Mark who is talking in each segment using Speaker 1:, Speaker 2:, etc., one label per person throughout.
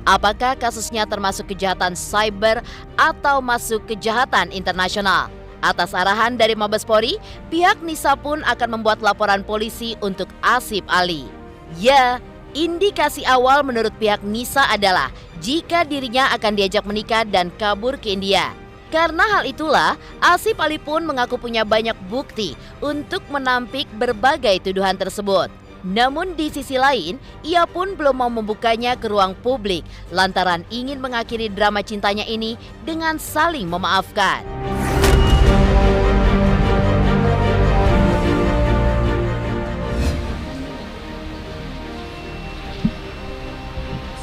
Speaker 1: apakah kasusnya termasuk kejahatan cyber atau masuk kejahatan internasional. Atas arahan dari Mabes Polri, pihak Nisa pun akan membuat laporan polisi untuk Asif Ali. Ya, indikasi awal menurut pihak Nisa adalah jika dirinya akan diajak menikah dan kabur ke India. Karena hal itulah, Asif Ali pun mengaku punya banyak bukti untuk menampik berbagai tuduhan tersebut. Namun di sisi lain, ia pun belum mau membukanya ke ruang publik lantaran ingin mengakhiri drama cintanya ini dengan saling memaafkan.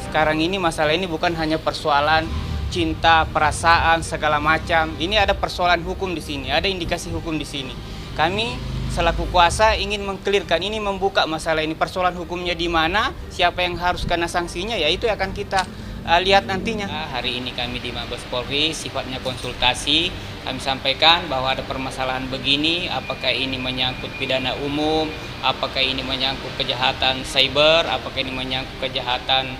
Speaker 2: Sekarang ini masalah ini bukan hanya persoalan cinta, perasaan, segala macam. Ini ada persoalan hukum di sini, ada indikasi hukum di sini. Kami selaku kuasa ingin mengklirkan ini, membuka masalah ini. Persoalan hukumnya di mana, siapa yang harus kena sanksinya, ya itu akan kita lihat nantinya. Hari ini kami di Mabes Polri sifatnya konsultasi. Kami sampaikan bahwa ada permasalahan begini, apakah ini menyangkut pidana umum, apakah ini menyangkut kejahatan cyber, apakah ini menyangkut kejahatan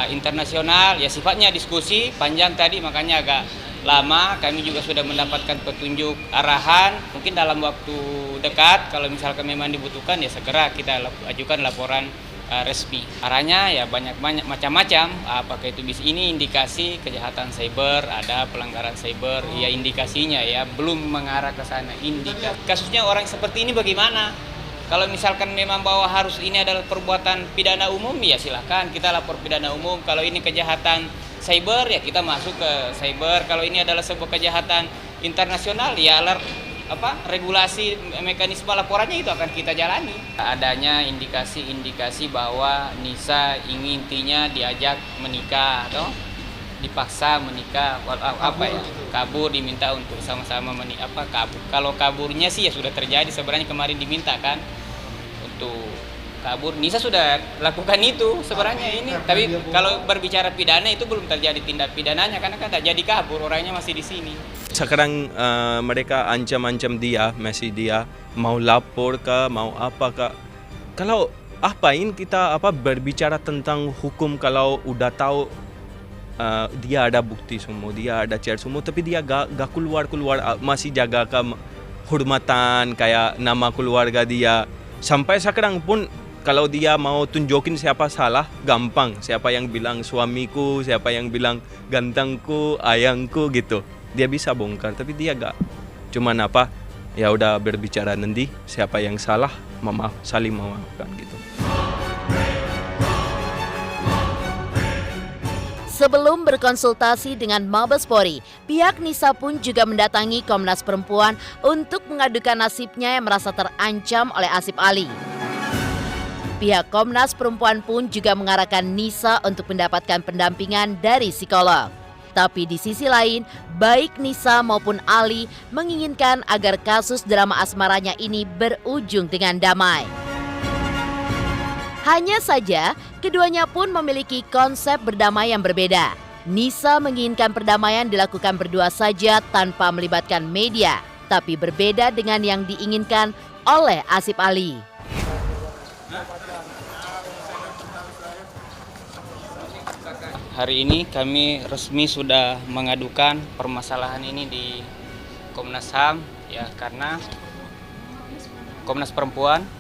Speaker 2: internasional, ya sifatnya diskusi panjang tadi, makanya agak lama. Kami juga sudah mendapatkan petunjuk arahan, mungkin dalam waktu dekat kalau misalkan memang dibutuhkan ya segera kita ajukan laporan resmi. Arahnya ya banyak macam-macam, apakah itu ini indikasi kejahatan cyber, ada pelanggaran cyber, ya indikasinya ya belum mengarah ke sana. Indikasi kasusnya orang seperti ini bagaimana? Kalau misalkan memang bahwa harus ini adalah perbuatan pidana umum, ya silahkan kita lapor pidana umum. Kalau ini kejahatan cyber, ya kita masuk ke cyber. Kalau ini adalah sebuah kejahatan internasional, ya regulasi mekanisme laporannya itu akan kita jalani. Adanya indikasi-indikasi bahwa Nisa intinya diajak menikah, atau dipaksa menikah, kabur, diminta untuk sama-sama kabur. Kalau kaburnya sih ya sudah terjadi, sebenarnya kemarin diminta kan untuk kabur. Nisa sudah lakukan itu sebenarnya ini, tapi kalau berbicara pidana itu belum terjadi tindak pidananya karena kan tak jadi kabur, orangnya masih di sini.
Speaker 3: Sekarang mereka ancam-ancam dia, masih dia mau lapor kah, mau apa kah. Kalau apain kita berbicara tentang hukum kalau udah tahu dia ada bukti semua, dia ada chat semua, tapi dia gak keluar, masih jaga kehormatan kayak nama keluarga dia. Sampai sekarang pun kalau dia mau tunjukin siapa salah, gampang. Siapa yang bilang suamiku, siapa yang bilang gantengku, ayangku gitu. Dia bisa bongkar, tapi dia gak. Cuman ya udah berbicara nanti siapa yang salah, saling memaafkan gitu.
Speaker 1: Sebelum berkonsultasi dengan Mabes Polri, pihak Nisa pun juga mendatangi Komnas Perempuan untuk mengadukan nasibnya yang merasa terancam oleh Asif Ali. Pihak Komnas Perempuan pun juga mengarahkan Nisa untuk mendapatkan pendampingan dari psikolog. Tapi di sisi lain, baik Nisa maupun Ali menginginkan agar kasus drama asmaranya ini berujung dengan damai. Hanya saja, keduanya pun memiliki konsep berdamai yang berbeda. Nisa menginginkan perdamaian dilakukan berdua saja tanpa melibatkan media, tapi berbeda dengan yang diinginkan oleh Asif Ali.
Speaker 2: Hari ini kami resmi sudah mengadukan permasalahan ini di Komnas HAM, ya karena Komnas Perempuan.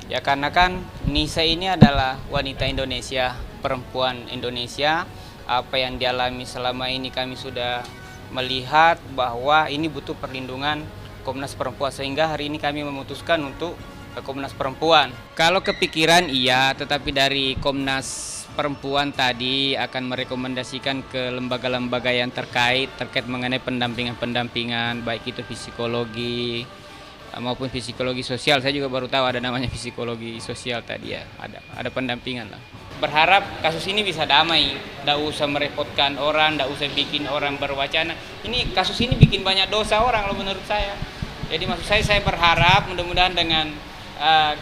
Speaker 2: Ya karena kan Nisa ini adalah wanita Indonesia, perempuan Indonesia. Apa yang dialami selama ini kami sudah melihat bahwa ini butuh perlindungan Komnas Perempuan. Sehingga hari ini kami memutuskan untuk ke Komnas Perempuan. Kalau kepikiran iya, tetapi dari Komnas Perempuan tadi akan merekomendasikan ke lembaga-lembaga yang terkait mengenai pendampingan-pendampingan, baik itu psikologi maupun psikologi sosial. Saya juga baru tahu ada namanya psikologi sosial tadi ya, ada pendampingan lah. Berharap kasus ini bisa damai, tidak usah merepotkan orang, tidak usah bikin orang berwacana. Ini kasus ini bikin banyak dosa orang loh menurut saya. Jadi maksud saya berharap mudah-mudahan dengan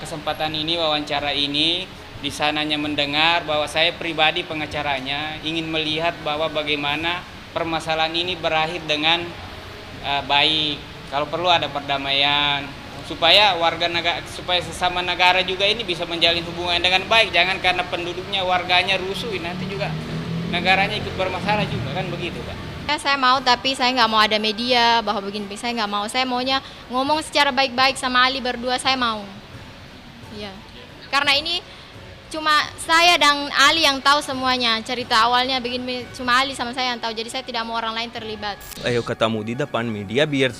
Speaker 2: kesempatan ini, wawancara ini, di sananya mendengar bahwa saya pribadi pengacaranya ingin melihat bahwa bagaimana permasalahan ini berakhir dengan baik. Kalau perlu ada perdamaian, supaya warga negara, supaya sesama negara juga ini bisa menjalin hubungan dengan baik. Jangan karena penduduknya warganya rusuh nanti juga negaranya ikut bermasalah juga, kan begitu Pak.
Speaker 4: Ya, saya mau, tapi saya nggak mau ada media bahwa begini, saya nggak mau. Saya maunya ngomong secara baik-baik sama Ali berdua, saya mau. Ya, karena ini cuma saya dan Ali yang tahu semuanya. Cerita awalnya begini, cuma Ali sama saya yang tahu. Jadi saya tidak mau orang lain terlibat.
Speaker 3: Ayo ketemu di depan media biar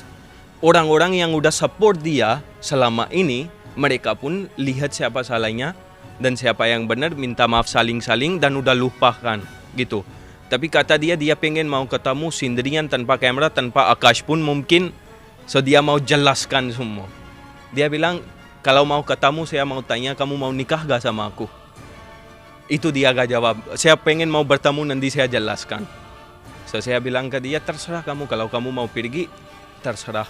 Speaker 3: orang-orang yang udah support dia selama ini, mereka pun lihat siapa salahnya dan siapa yang benar, minta maaf saling-saling dan udah lupakan gitu. Tapi kata dia pengen mau ketemu sendirian tanpa kamera, tanpa Akash pun mungkin. So dia mau jelaskan semua. Dia bilang, kalau mau ketemu saya mau tanya, kamu mau nikah gak sama aku? Itu dia gak jawab. Saya pengen mau bertemu, nanti saya jelaskan. So saya bilang ke dia, terserah kamu, kalau kamu mau pergi, terserah.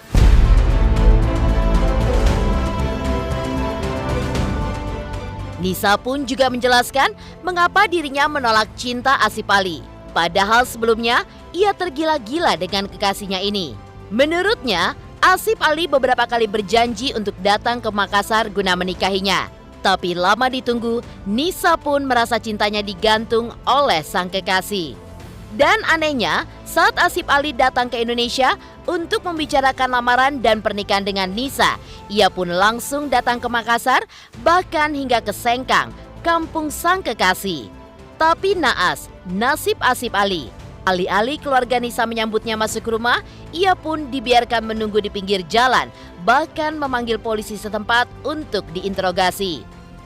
Speaker 1: Nisa pun juga menjelaskan mengapa dirinya menolak cinta Asif Ali. Padahal sebelumnya ia tergila-gila dengan kekasihnya ini. Menurutnya, Asif Ali beberapa kali berjanji untuk datang ke Makassar guna menikahinya. Tapi lama ditunggu, Nisa pun merasa cintanya digantung oleh sang kekasih. Dan anehnya, saat Asif Ali datang ke Indonesia untuk membicarakan lamaran dan pernikahan dengan Nisa, ia pun langsung datang ke Makassar, bahkan hingga ke Sengkang, kampung sang kekasih. Tapi naas, nasib Asif Ali. Alih-alih keluarga Nisa menyambutnya masuk rumah, ia pun dibiarkan menunggu di pinggir jalan, bahkan memanggil polisi setempat untuk diinterogasi.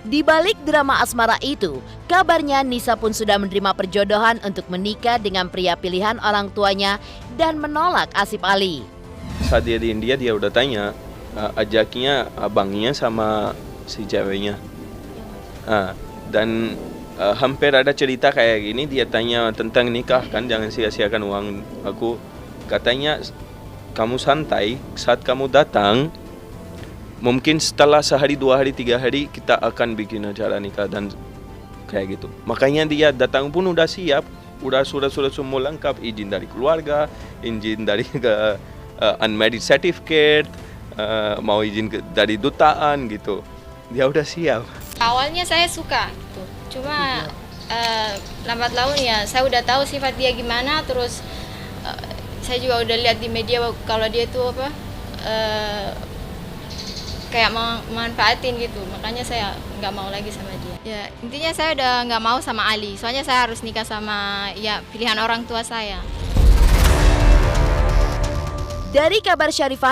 Speaker 1: Di balik drama asmara itu, kabarnya Nisa pun sudah menerima perjodohan untuk menikah dengan pria pilihan orang tuanya dan menolak Asif Ali.
Speaker 3: Saat dia di India, dia udah tanya, ajaknya abangnya sama si ceweknya. Dan hampir ada cerita kayak gini, dia tanya tentang nikah kan, jangan sia-siakan uang aku. Katanya, kamu santai, saat kamu datang, mungkin setelah sehari, 2 hari, 3 hari kita akan bikin acara nikah dan kayak gitu. Makanya dia datang pun udah siap, udah surat-surat semua lengkap, izin dari keluarga, izin dari unmarried certificate, mau izin dari dutaan gitu. Dia udah siap.
Speaker 4: Awalnya saya suka, gitu. Cuma lambat laun ya saya udah tahu sifat dia gimana. Terus saya juga udah lihat di media kalau dia itu kayak memanfaatin gitu. Makanya saya nggak mau lagi sama dia. Ya intinya saya udah nggak mau sama Ali. Soalnya saya harus nikah sama ya pilihan orang tua saya.
Speaker 1: Dari kabar Syarifah